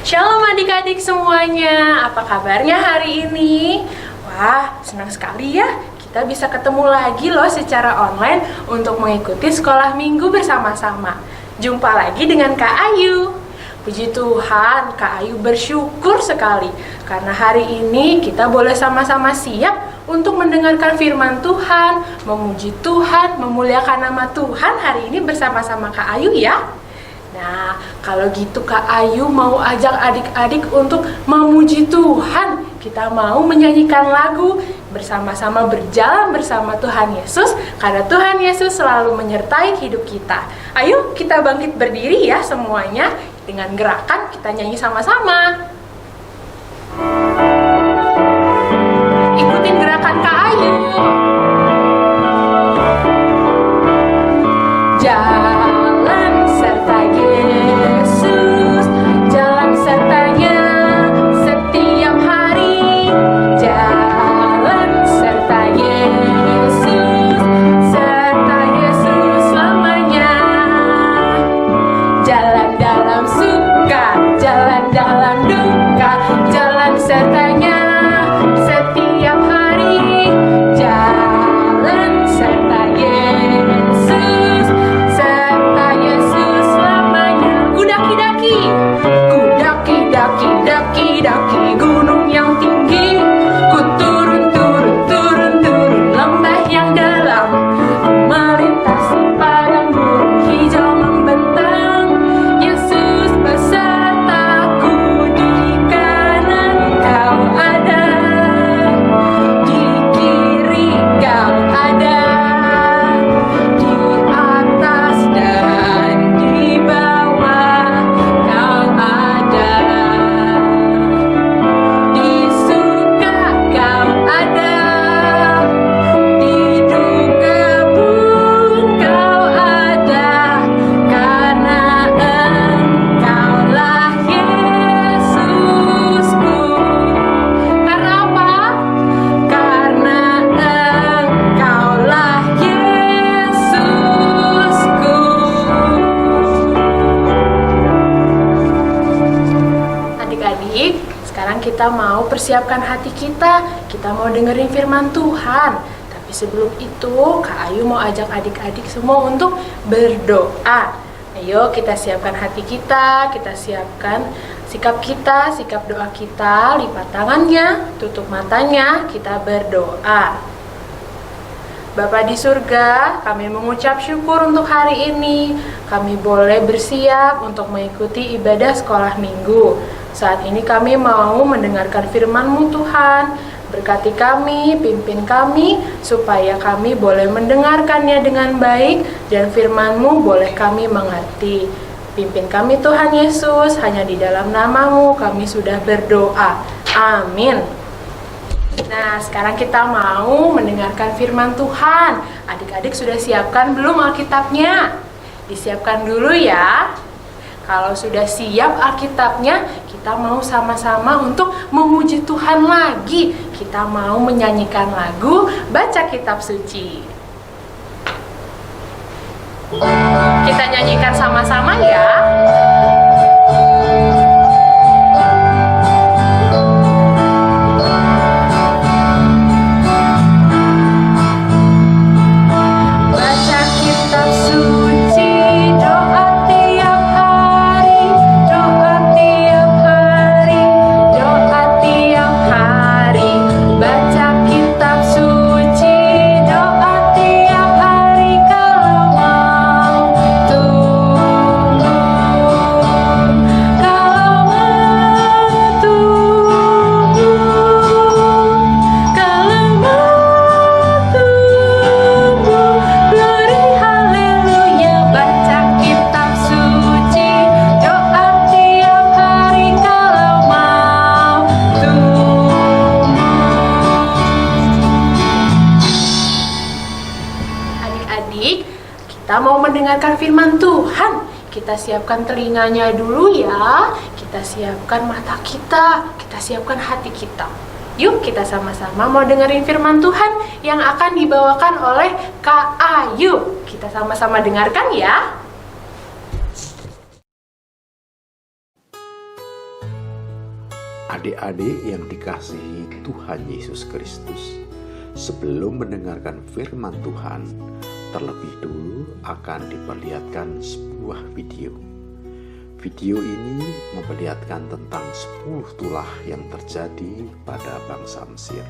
Shalom adik-adik semuanya, apa kabarnya hari ini? Wah, senang sekali ya kita bisa ketemu lagi loh secara online untuk mengikuti sekolah minggu bersama-sama. Jumpa lagi dengan Kak Ayu. Puji Tuhan, Kak Ayu bersyukur sekali karena hari ini kita boleh sama-sama siap untuk mendengarkan firman Tuhan, memuji Tuhan, memuliakan nama Tuhan hari ini bersama-sama Kak Ayu ya. Nah, kalau gitu Kak Ayu mau ajak adik-adik untuk memuji Tuhan. Kita mau menyanyikan lagu bersama-sama berjalan bersama Tuhan Yesus, karena Tuhan Yesus selalu menyertai hidup kita. Ayo kita bangkit berdiri ya semuanya. Dengan gerakan kita nyanyi sama-sama. Ikutin gerakan Kak Ayu. Jalan serta Yesus, jalan sertanya setiap hari. Jalan serta Yesus selamanya. Jalan dalam suka, jalan dalam duka, jalan sertanya setiap hari. Jalan serta Yesus selamanya. Kudaki-daki, kudaki-daki gunung yang tinggi. Ku turun lembah yang dalam. Ku melintasi padang gurun hijau membentang. Yesus besertaku, di kanan Kau ada, di kiri Kau ada, di atas dan di bawah Kau ada, di suka Kau ada, di duka pun Kau ada, karena Engkaulah Yesusku. Karena apa? Karena Engkaulah Yesusku. Adik-adik, sekarang kita mau persiapkan hati kita. Kita mau dengerin firman Tuhan. Tapi sebelum itu, Kak Ayu mau ajak adik-adik semua untuk berdoa. Ayo kita siapkan hati kita siapkan sikap kita, sikap doa kita. Lipat tangannya, tutup matanya, kita berdoa. Bapa di surga, kami mengucap syukur untuk hari ini. Kami boleh bersiap untuk mengikuti ibadah sekolah minggu. Saat ini kami mau mendengarkan firman-Mu Tuhan. Berkati kami, pimpin kami, supaya kami boleh mendengarkannya dengan baik dan firman-Mu boleh kami mengerti. Pimpin kami Tuhan Yesus, hanya di dalam nama-Mu kami sudah berdoa. Amin. Nah, sekarang kita mau mendengarkan firman Tuhan. Adik-adik sudah siapkan belum Alkitabnya? Disiapkan dulu ya. Kalau sudah siap Alkitabnya, kita mau sama-sama untuk memuji Tuhan lagi. Kita mau menyanyikan lagu Baca Kitab Suci. Kita nyanyikan sama-sama ya. Baca kitab suci, doa tiap hari, doa tiap hari, doa tiap hari. Baca kitab suci, doa tiap hari, kalau mau turun, kalau mau turun, kalau mau turun. Glory haleluya. Baca kitab suci, doa tiap hari, kalau mau turun. Adik-adik, kita mau mendengarkan firman Tuhan. Kita siapkan telinganya dulu ya. Kita siapkan mata kita siapkan hati kita. Yuk kita sama-sama mau dengerin firman Tuhan yang akan dibawakan oleh Kak Ayu. Kita sama-sama dengarkan ya. Adik-adik yang dikasihi Tuhan Yesus Kristus, sebelum mendengarkan firman Tuhan, terlebih dulu akan diperlihatkan sebuah video. Video ini memperlihatkan tentang 10 tulah yang terjadi pada bangsa Mesir.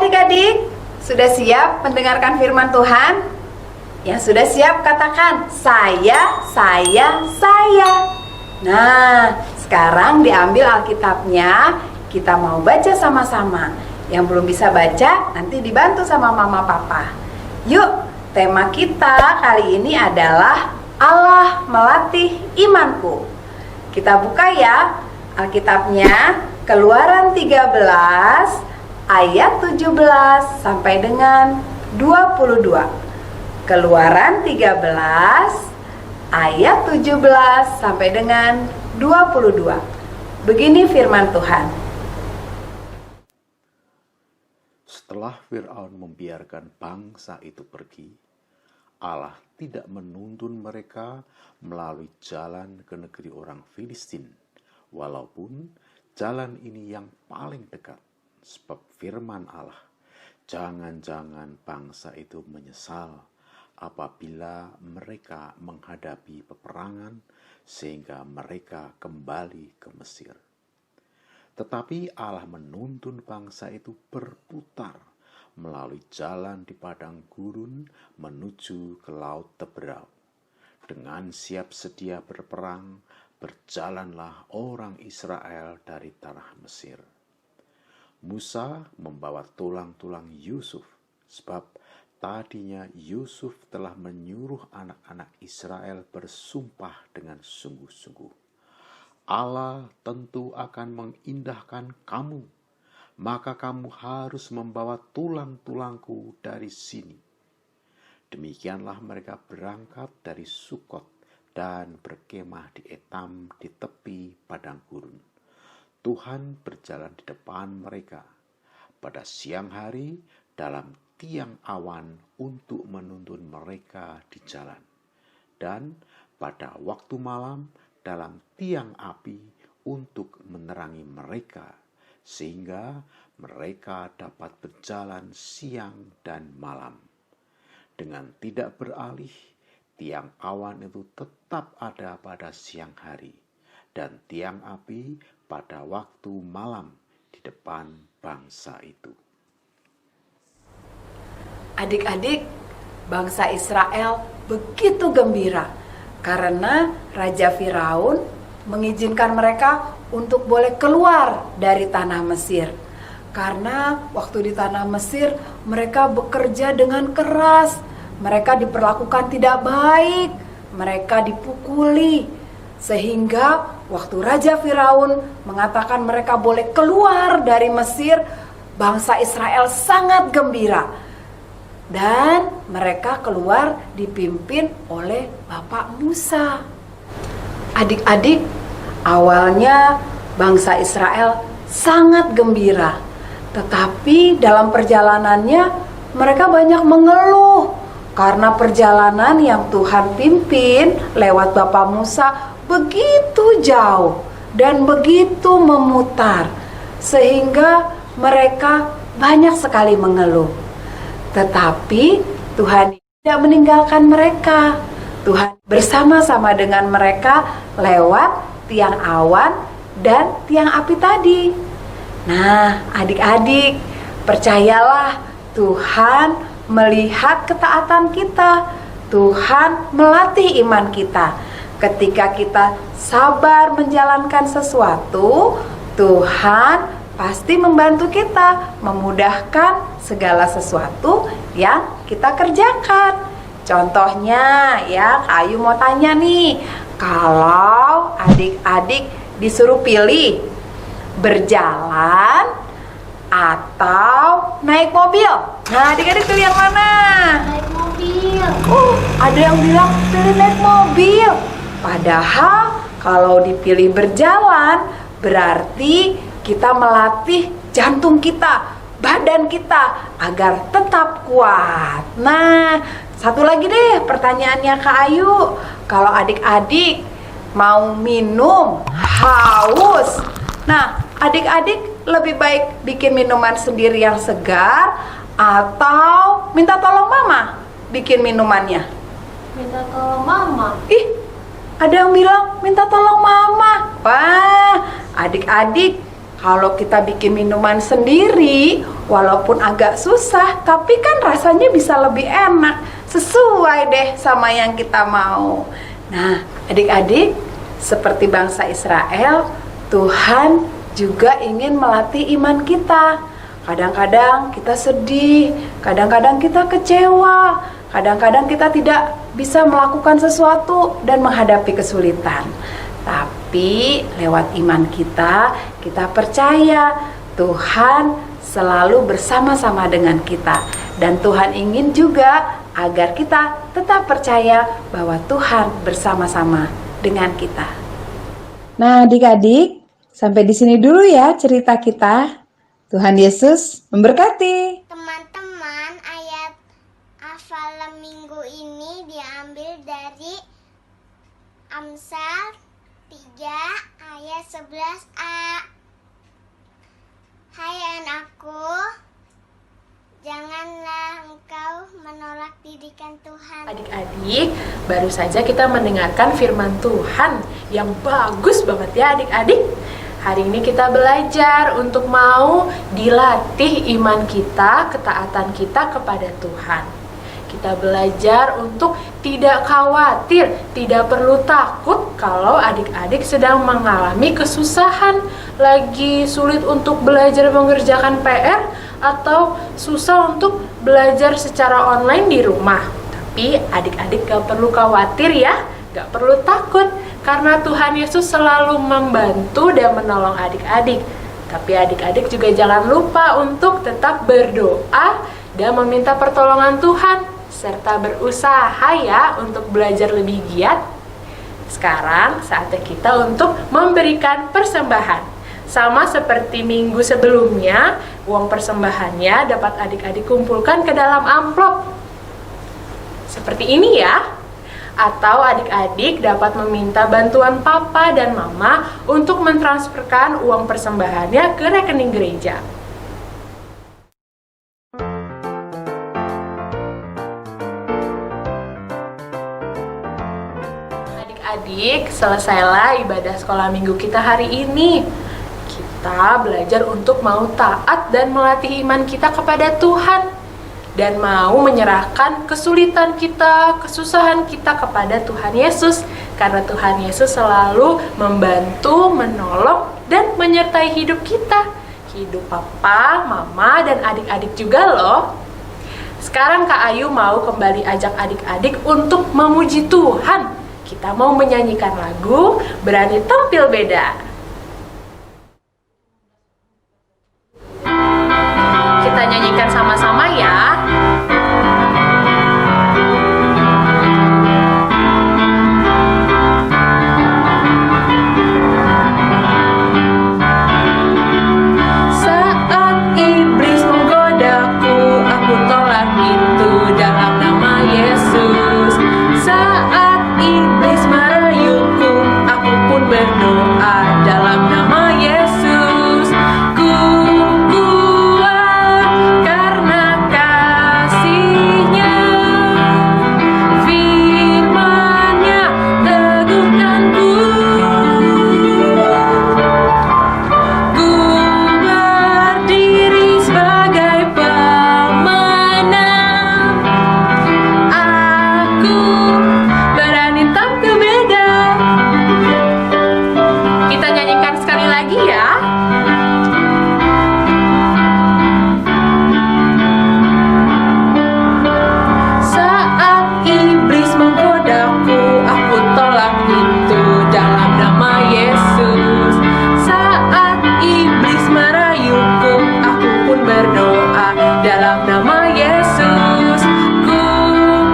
adik-adik, sudah siap mendengarkan firman Tuhan? Yang sudah siap katakan, saya. Nah, sekarang diambil Alkitabnya, kita mau baca sama-sama. Yang belum bisa baca, nanti dibantu sama mama papa. Yuk, tema kita kali ini adalah Allah melatih imanku. Kita buka ya Alkitabnya, Keluaran 13 ayat 17 sampai dengan 22. Keluaran 13 ayat 17 sampai dengan 22. Begini firman Tuhan. Setelah Fir'aun membiarkan bangsa itu pergi, Allah tidak menuntun mereka melalui jalan ke negeri orang Filistin, walaupun jalan ini yang paling dekat. Sebab firman Allah, jangan-jangan bangsa itu menyesal apabila mereka menghadapi peperangan sehingga mereka kembali ke Mesir. Tetapi Allah menuntun bangsa itu berputar melalui jalan di padang gurun menuju ke Laut Teberau. Dengan siap sedia berperang, berjalanlah orang Israel dari tanah Mesir. Musa membawa tulang-tulang Yusuf, sebab tadinya Yusuf telah menyuruh anak-anak Israel bersumpah dengan sungguh-sungguh. Allah tentu akan mengindahkan kamu, maka kamu harus membawa tulang-tulangku dari sini. Demikianlah mereka berangkat dari Sukot dan berkemah di Etam di tepi padang gurun. Tuhan berjalan di depan mereka pada siang hari dalam tiang awan untuk menuntun mereka di jalan, dan pada waktu malam dalam tiang api untuk menerangi mereka, sehingga mereka dapat berjalan siang dan malam. Dengan tidak beralih, tiang awan itu tetap ada pada siang hari, dan tiang api pada waktu malam di depan bangsa itu. Adik-adik, bangsa Israel begitu gembira karena Raja Firaun mengizinkan mereka untuk boleh keluar dari tanah Mesir. Karena waktu di tanah Mesir mereka bekerja dengan keras, mereka diperlakukan tidak baik, mereka dipukuli. Sehingga waktu Raja Firaun mengatakan mereka boleh keluar dari Mesir, bangsa Israel sangat gembira. Dan mereka keluar dipimpin oleh Bapak Musa. Adik-adik, awalnya bangsa Israel sangat gembira. Tetapi dalam perjalanannya mereka banyak mengeluh. Karena perjalanan yang Tuhan pimpin lewat Bapak Musa begitu jauh dan begitu memutar, sehingga mereka banyak sekali mengeluh. Tetapi Tuhan tidak meninggalkan mereka. Tuhan bersama-sama dengan mereka lewat tiang awan dan tiang api tadi. Nah, adik-adik, percayalah, Tuhan melihat ketaatan kita. Tuhan melatih iman kita. Ketika kita sabar menjalankan sesuatu, Tuhan pasti membantu kita, memudahkan segala sesuatu yang kita kerjakan. Contohnya ya, Kak Ayu mau tanya nih, kalau adik-adik disuruh pilih berjalan atau naik mobil, nah adik-adik pilih yang mana? Naik mobil. Ada yang bilang pilih naik mobil. Padahal kalau dipilih berjalan, berarti kita melatih jantung kita, badan kita agar tetap kuat. Nah, satu lagi deh pertanyaannya Kak Ayu. Kalau adik-adik mau minum haus, nah adik-adik lebih baik bikin minuman sendiri yang segar atau minta tolong mama bikin minumannya? Minta tolong mama. Ih, ada yang bilang minta tolong mama. Wah, adik-adik, kalau kita bikin minuman sendiri, Walaupun agak susah, tapi kan rasanya bisa lebih enak. Sesuai deh sama yang kita mau. Nah, adik-adik, seperti bangsa Israel, Tuhan juga ingin melatih iman kita. Kadang-kadang kita sedih, kadang-kadang kita kecewa, kadang-kadang kita tidak bisa melakukan sesuatu dan menghadapi kesulitan. Tapi lewat iman kita percaya Tuhan selalu bersama-sama dengan kita. Dan Tuhan ingin juga agar kita tetap percaya bahwa Tuhan bersama-sama dengan kita. Nah, adik-adik, sampai di sini dulu ya cerita kita. Tuhan Yesus memberkati. Teman-teman, ayat hafalan minggu ini diambil dari Amsal 3 ayat 11a. Hai anakku, janganlah engkau menolak didikan Tuhan. Adik-adik, baru saja kita mendengarkan firman Tuhan yang bagus banget ya adik-adik. Hari ini kita belajar untuk mau dilatih iman kita, ketaatan kita kepada Tuhan. Kita belajar untuk tidak khawatir, tidak perlu takut kalau adik-adik sedang mengalami kesusahan, lagi sulit untuk belajar mengerjakan PR, atau susah untuk belajar secara online di rumah. Tapi adik-adik gak perlu khawatir ya, gak perlu takut, karena Tuhan Yesus selalu membantu dan menolong adik-adik. Tapi adik-adik juga jangan lupa untuk tetap berdoa dan meminta pertolongan Tuhan, serta berusaha ya untuk belajar lebih giat. Sekarang saatnya kita untuk memberikan persembahan. Sama seperti minggu sebelumnya, uang persembahannya dapat adik-adik kumpulkan ke dalam amplop. Seperti ini ya. Atau adik-adik dapat meminta bantuan papa dan mama untuk mentransferkan uang persembahannya ke rekening gereja. Adik-adik, selesailah ibadah sekolah minggu kita hari ini. Kita belajar untuk mau taat dan melatih iman kita kepada Tuhan, dan mau menyerahkan kesulitan kita, kesusahan kita kepada Tuhan Yesus, karena Tuhan Yesus selalu membantu, menolong, dan menyertai hidup kita, hidup papa, mama, dan adik-adik juga loh. Sekarang Kak Ayu mau kembali ajak adik-adik untuk memuji Tuhan. Kita mau menyanyikan lagu Berani Tampil Beda. Kita nyanyikan sama-sama ya. Saat iblis menggodaku, aku tolak itu dalam nama Yesus. Saat iblis merayuku, aku pun berdoa dalam nama Yesus. Ku kuat karena kasih-Nya, firman-Nya teguhkanku. Ku berdiri sebagai pemenang. Aku berani tampil beda. Kita nyanyikan sekali lagi ya. Saat iblis menggodaku, aku tolak itu dalam nama Yesus. Saat iblis merayuku, aku pun berdoa dalam nama Yesus. Ku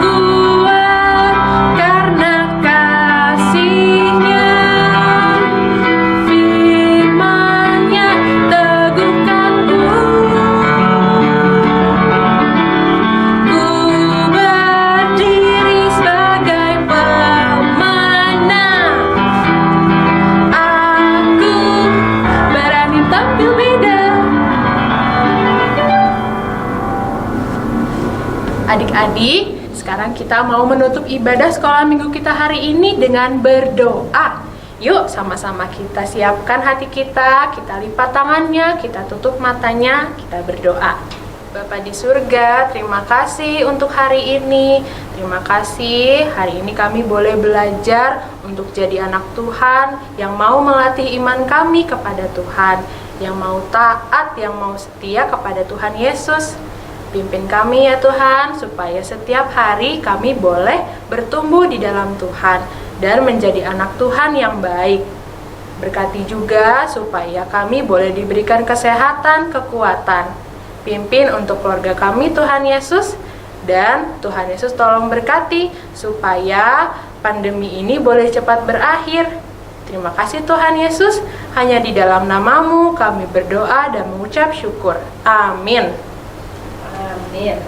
kuat karena kasih-Nya, firman-Nya teguhkanku. Ku berdiri sebagai pemenang. Aku berani tampil beda. Adik-adik, sekarang kita mau menutup ibadah sekolah minggu kita hari ini dengan berdoa. Yuk sama-sama kita siapkan hati kita lipat tangannya, kita tutup matanya, kita berdoa. Bapa di surga, terima kasih untuk hari ini. Terima kasih, hari ini kami boleh belajar untuk jadi anak Tuhan yang mau melatih iman kami kepada Tuhan, yang mau taat, yang mau setia kepada Tuhan Yesus. Pimpin kami ya Tuhan, supaya setiap hari kami boleh bertumbuh di dalam Tuhan dan menjadi anak Tuhan yang baik. Berkati juga supaya kami boleh diberikan kesehatan, kekuatan. Pimpin untuk keluarga kami Tuhan Yesus, dan Tuhan Yesus tolong berkati supaya pandemi ini boleh cepat berakhir. Terima kasih Tuhan Yesus, hanya di dalam nama-Mu kami berdoa dan mengucap syukur. Amin. Amin.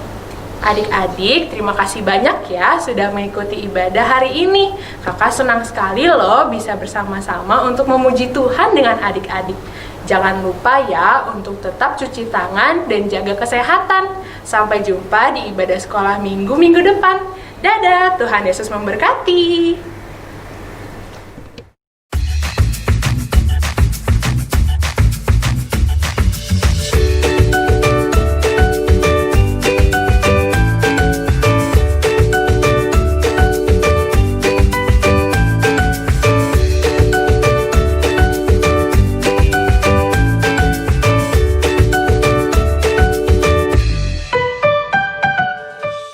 Adik-adik, terima kasih banyak ya sudah mengikuti ibadah hari ini. Kakak senang sekali loh bisa bersama-sama untuk memuji Tuhan dengan adik-adik. Jangan lupa ya untuk tetap cuci tangan dan jaga kesehatan. Sampai jumpa di ibadah sekolah minggu depan. Dadah, Tuhan Yesus memberkati.